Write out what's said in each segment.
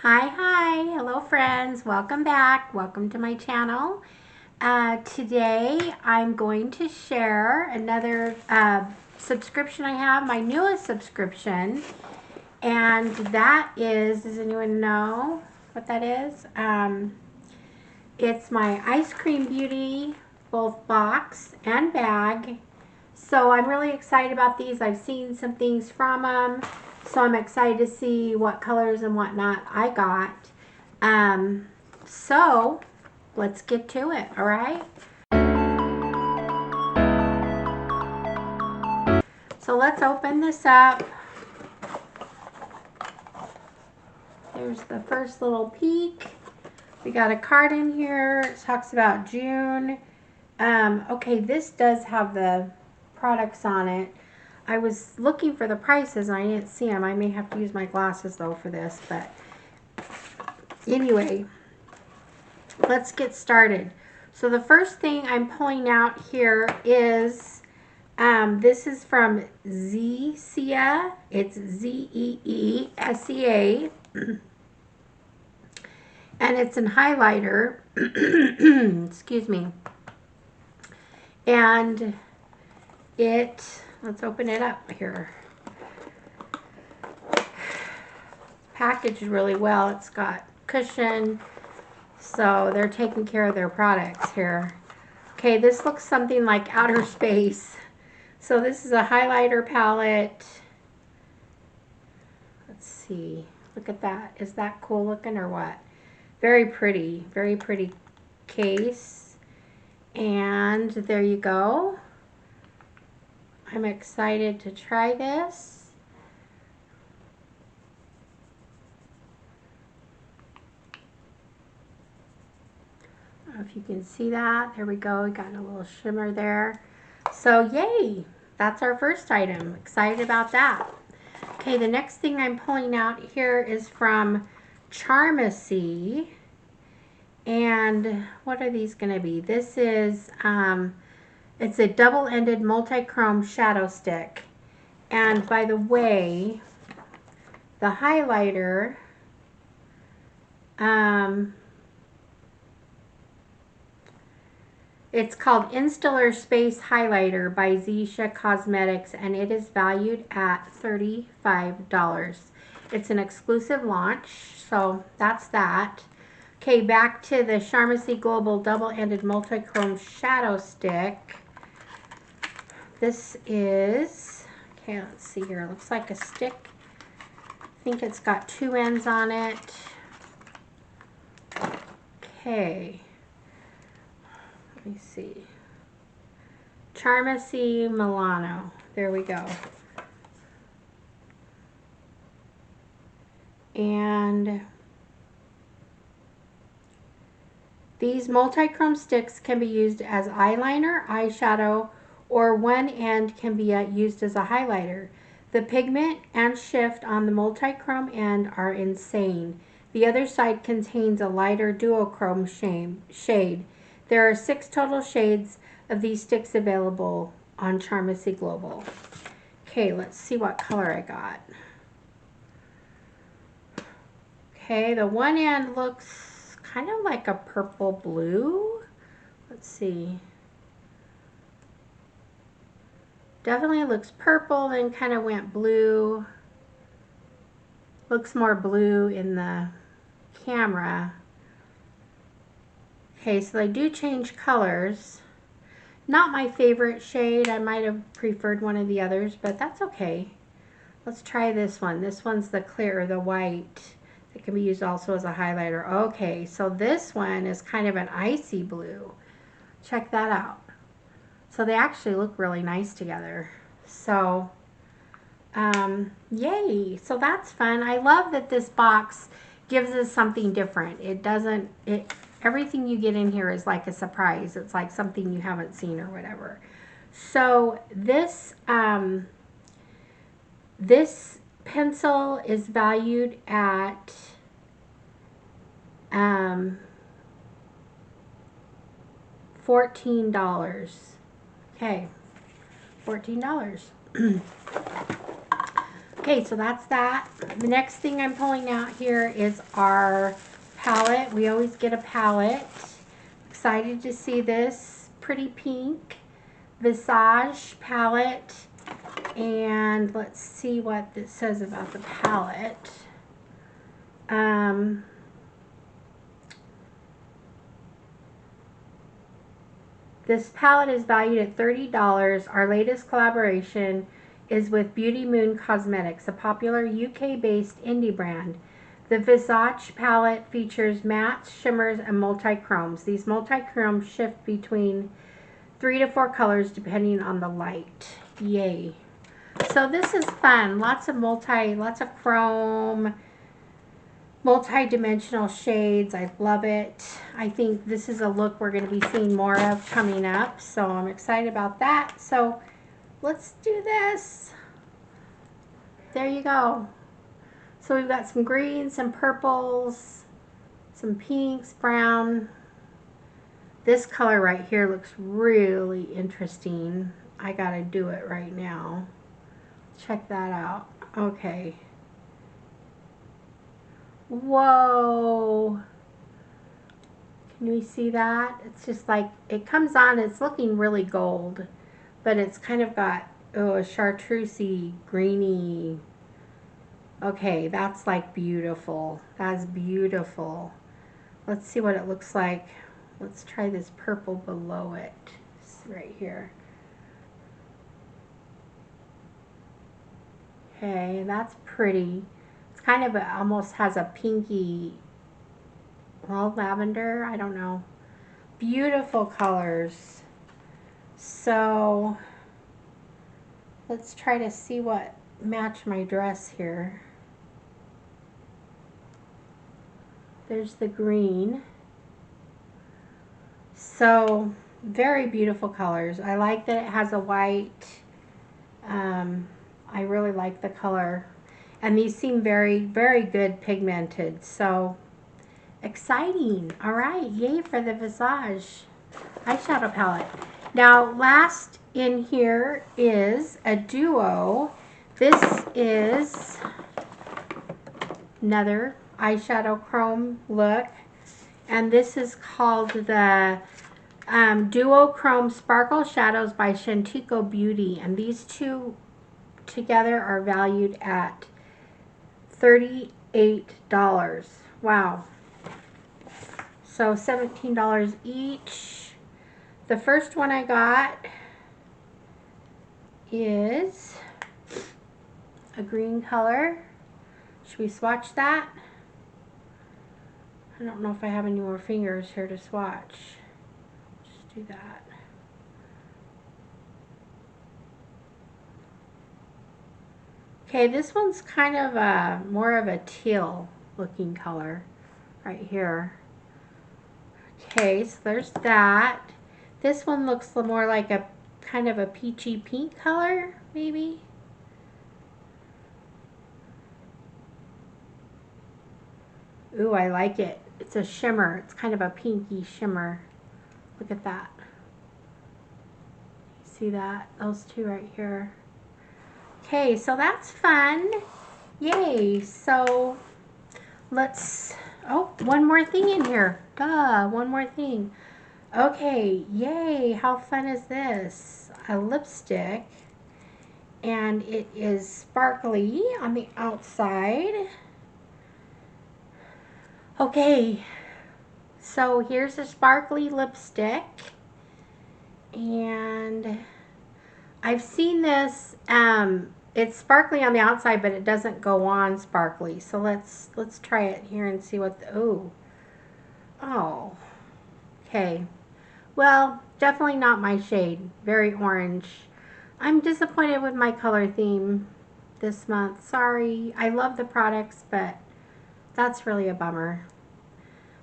Hi, hello friends, welcome back, welcome to my channel. Today I'm going to share another subscription I have, my newest subscription, and that is, does anyone know what that is? It's my EyeScream Beauty, both box and bag. So I'm really excited about these. I've seen some things from them. So I'm excited to see what colors and whatnot I got. So let's get to it, all right? So let's open this up. There's the first little peek. We got a card in here. It talks about June. Okay, this does have the products on it. I was looking for the prices and I didn't see them. I may have to use my glasses though for this, but anyway, let's get started. So the first thing I'm pulling out here is, this is from Zeesea. It's Zeesea. And it's an highlighter. Excuse me. And let's open it up here. Packaged really well. It's got cushion, so they're taking care of their products here. Okay, this looks something like outer space. So this is a highlighter palette. Let's see. Look at that. Is that cool looking or what? Very pretty case. And there you go. I'm excited to try this. I don't know if you can see that. There we go. We got a little shimmer there. So yay, that's our first item. Excited about that. Okay, the next thing I'm pulling out here is from Chromazing. And what are these going to be? This is, it's a double-ended multi-chrome shadow stick. And by the way, the highlighter, it's called Instellar Space Highlighter by Zeesea Cosmetics, and it is valued at $35. It's an exclusive launch, so that's that. Okay, back to the Chromazing Global Double-Ended Multi-Chrome Shadow Stick. This is, okay, let's see here. It looks like a stick. I think it's got two ends on it. Okay. Let me see. Chromazing Milano. There we go. And these multi-chrome sticks can be used as eyeliner, eyeshadow, or one end can be used as a highlighter. The pigment and shift on the multi-chrome end are insane. The other side contains a lighter duochrome shade. There are 6 total shades of these sticks available on Chromazing Global. Okay, let's see what color I got. Okay, the one end looks kind of like a purple blue. Let's see. Definitely looks purple, then kind of went blue. Looks more blue in the camera. Okay, so they do change colors. Not my favorite shade. I might have preferred one of the others, but that's okay. Let's try this one. This one's the clear, the white. It can be used also as a highlighter. Okay, so this one is kind of an icy blue. Check that out. So they actually look really nice together. So, yay. So that's fun. I love that this box gives us something different. It doesn't, everything you get in here is like a surprise. It's like something you haven't seen or whatever. So this, this pencil is valued at $14. Okay, $14. Okay, so that's that. The next thing I'm pulling out here is our palette. We always get a palette. Excited to see this pretty pink Visage palette. And let's see what this says about the palette. This palette is valued at $30. Our latest collaboration is with Beauty Moon Cosmetics, a popular UK-based indie brand. The Visage palette features mattes, shimmers, and multi-chromes. These multi-chromes shift between 3 to 4 colors depending on the light. Yay. So this is fun. Lots of chrome, multi-dimensional shades. I love it. I think this is a look we're going to be seeing more of coming up, so I'm excited about that. So let's do this. There you go. So we've got some greens, some purples, some pinks, brown. This color right here looks really interesting. I gotta do it right now. Check that out. Okay. Whoa. Can we see that? It's just like, it comes on, it's looking really gold, but it's kind of got, oh, a chartreusey, greeny. Okay, that's like beautiful. That's beautiful. Let's see what it looks like. Let's try this purple below it. It's right here. Okay, that's pretty. It's kind of almost has a pinky, well, lavender, I don't know. Beautiful colors. So let's try to see what match my dress here. There's the green. So very beautiful colors. I like that it has a white. I really like the color. And these seem very, very good pigmented. So exciting. All right, yay for the Visage eyeshadow palette. Now last in here is a duo. This is another eyeshadow chrome look, and this is called the Duo Chrome Sparkle Shadows by Shantico Beauty, and these two together are valued at $38. Wow. So $17 each. The first one I got is a green color. Should we swatch that? I don't know if I have any more fingers here to swatch. Just do that. Okay, this one's kind of a more of a teal looking color right here. Okay, so there's that. This one looks more like a kind of a peachy pink color, maybe. Ooh, I like it. It's a shimmer. It's kind of a pinky shimmer. Look at that. See that? Those two right here. Okay, so that's fun. Yay. So let's, oh, one more thing in here. Duh, one more thing. Okay, yay. How fun is this? A lipstick. And it is sparkly on the outside. Okay, so here's a sparkly lipstick, and I've seen this, it's sparkly on the outside, but it doesn't go on sparkly. So let's try it here and see what the, oh, okay. Well, definitely not my shade, very orange. I'm disappointed with my color theme this month. Sorry, I love the products, but that's really a bummer.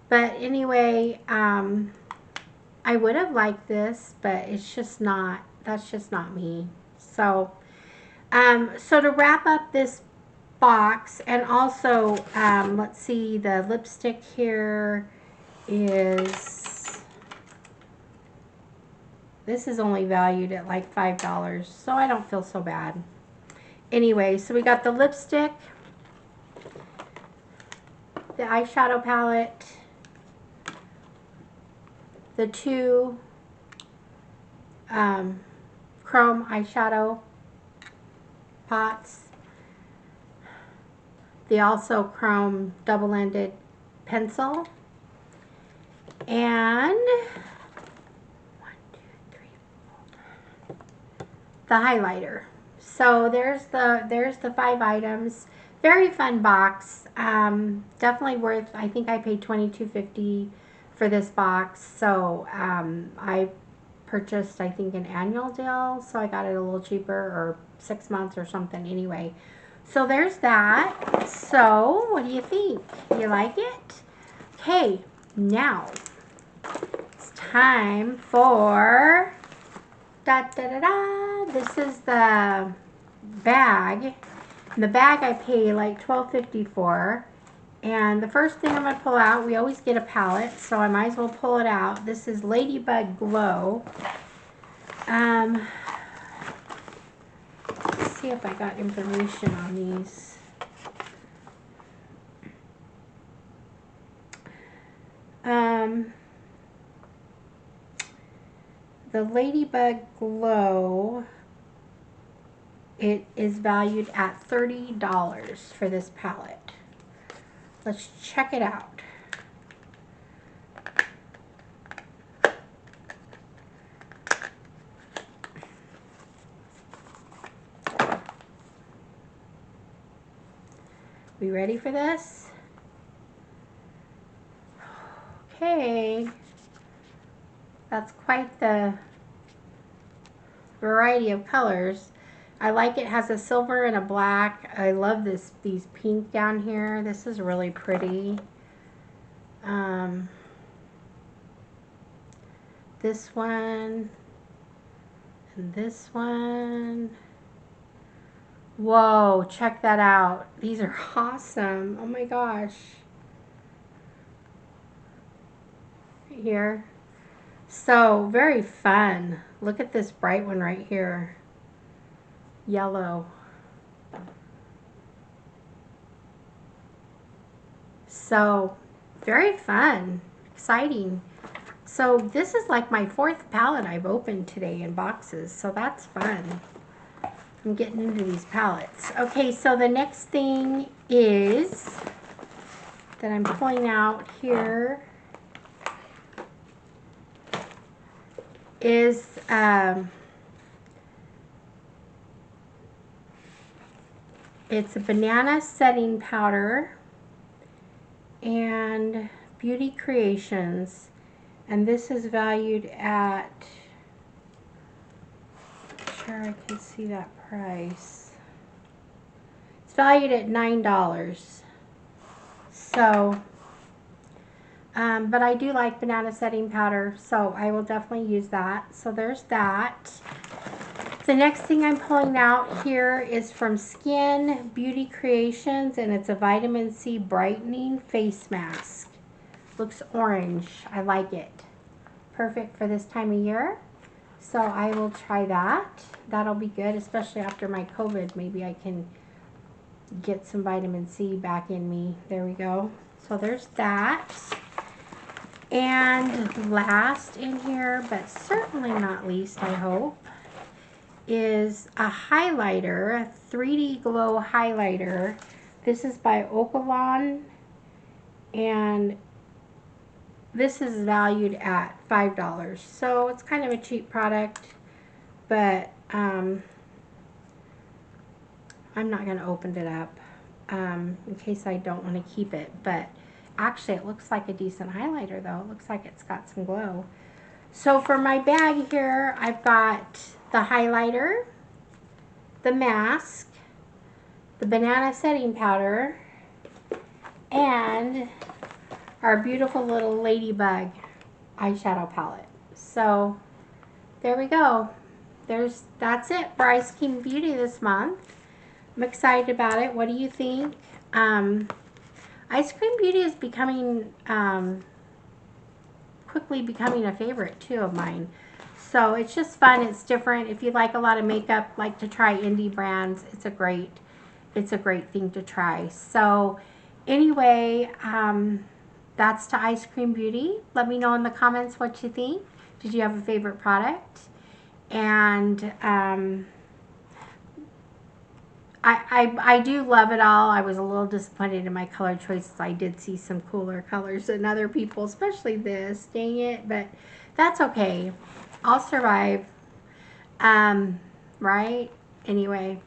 But anyway, I would have liked this, but it's just not, that's just not me. So, so to wrap up this box, and also, let's see, the lipstick here is, this is only valued at like $5, so I don't feel so bad. anyway, so we got the lipstick, the eyeshadow palette, the two chrome eyeshadow pots, the also chrome double-ended pencil, and the highlighter. So there's the 5 items. Very fun box. Definitely worth. I think I paid $22.50 for this box. So I purchased, I think, an annual deal, so I got it a little cheaper, or 6 months or something. Anyway, so there's that. So what do you think? You like it? Okay, now it's time for this is the bag. And the bag I pay like $12.50 for. And the first thing I'm going to pull out, we always get a palette, so I might as well pull it out. This is Ladybug Glow. Let's see if I got information on these. The Ladybug Glow, it is valued at $30 for this palette. Let's check it out. We ready for this? Okay. That's quite the variety of colors. I like it. Has a silver and a black. I love these pink down here. This is really pretty. This one and this one. Whoa, check that out. These are awesome. Oh my gosh. Right here. So very fun. Look at this bright one right here. Yellow. So very fun, exciting. So this is like my 4th palette I've opened today in boxes, so that's fun. I'm getting into these palettes. Okay, so the next thing is that I'm pulling out here is it's a banana setting powder and Beauty Creations, and this is valued at, sure I can see that price. It's valued at $9. So but I do like banana setting powder, so I will definitely use that. So there's that. The next thing I'm pulling out here is from Skin Beauty Creations, and it's a vitamin C brightening face mask. Looks orange. I like it. Perfect for this time of year. So I will try that. That'll be good, especially after my COVID. Maybe I can get some vitamin C back in me. There we go. So there's that. And last in here, but certainly not least, I hope, is a highlighter, a 3D Glow highlighter. This is by Okalon, and this is valued at $5. So it's kind of a cheap product, but I'm not going to open it up in case I don't want to keep it. But actually, it looks like a decent highlighter, though. It looks like it's got some glow. So for my bag here, I've got the highlighter, the mask, the banana setting powder, and our beautiful little ladybug eyeshadow palette. So there we go. That's it for EyeScream Beauty this month. I'm excited about it. What do you think? EyeScream Beauty is becoming quickly becoming a favorite too of mine. So it's just fun. It's different. If you like a lot of makeup, like to try indie brands, it's a great thing to try. So anyway, that's to EyeScream Beauty. Let me know in the comments what you think. Did you have a favorite product? And I do love it all. I was a little disappointed in my color choices. I did see some cooler colors than other people, especially this. Dang it, but that's okay. I'll survive. Right? Anyway.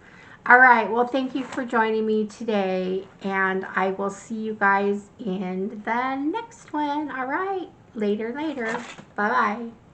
All right. Well, thank you for joining me today, and I will see you guys in the next one. All right. Later. Bye-bye.